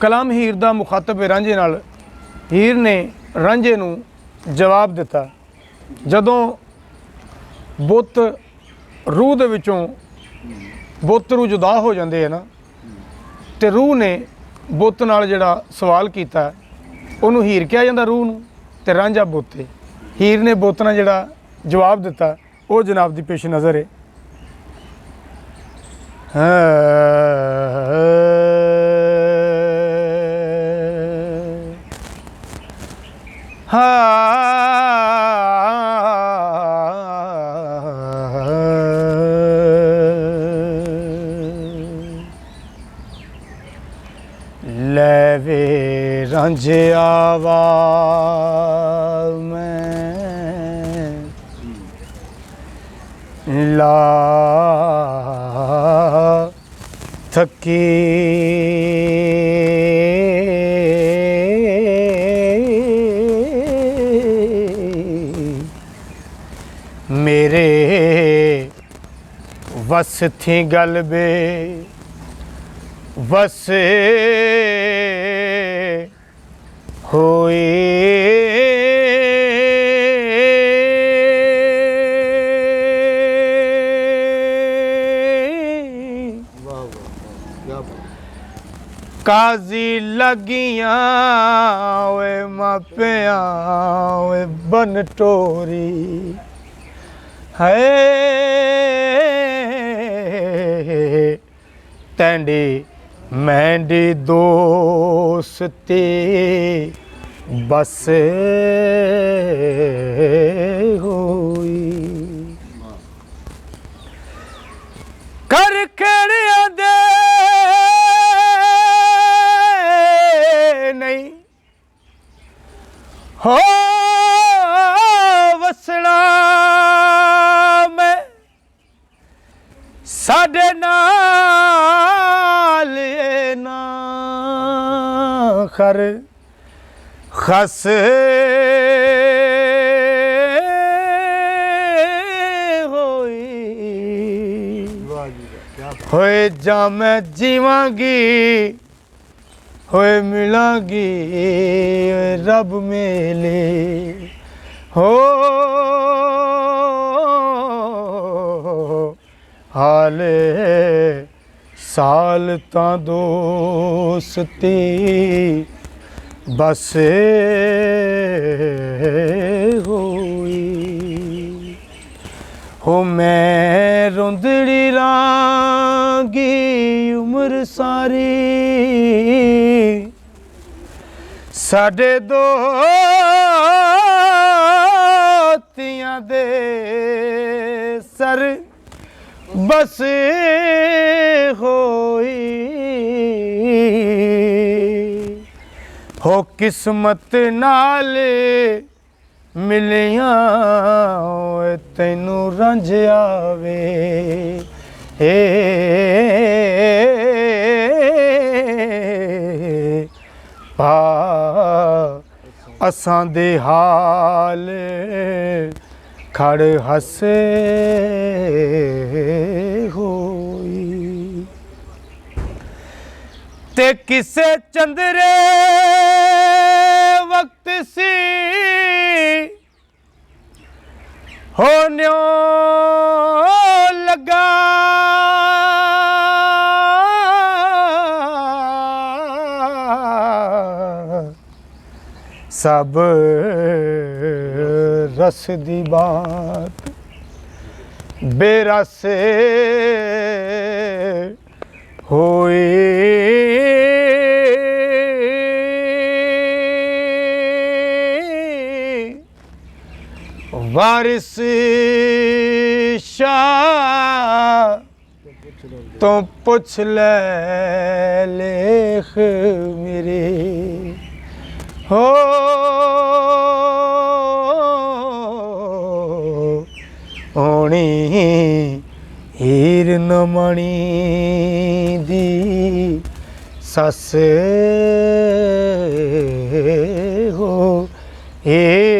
कलम हीर दा मुखातब है रांझे नाल। हीर ने रांझे नूं जवाब दिता। जदों बुत रूह दे विचों बुत रू जुदा हो जाते हैं ना, तो रूह ने बुत नाल जिहड़ा सवाल किया उन्होंने हीर कहा जाता रूह नूं, ते रांझा बुत है। हीर ने बुत नाल जिहड़ा जवाब दिता वो जनाब दी पेश नज़र है। ले वे रांझे आवा मैं ला थकी मेरे वस थी गल बे वस होए काजी लगियां वे मापिया वे बन टोरी है तेंडी मैंडी दोस्ती बस होई कर खेड़िया दे नहीं हो वसना में साडे नाल ना खर खस होए जा मैं जीवांगी होए मिलांगी रब मेले हो हाले साल ता दोस्ती बस होई हो मैं रोंदड़ी रांगी उम्र सारी साडे दोस्तियां दे सर बस होई हो किस्मत नाल मिलियां तैनू रंझ आवे हे पा असां दे हाल खड़ हसे होई ते किसे चंदरे वक्त सी होन्यो लगा सब रस दी बात बेरस होई वारिस शाह तो पुछ ले लेख मेरे हो ओणी हीर नमणी दी सस हो ए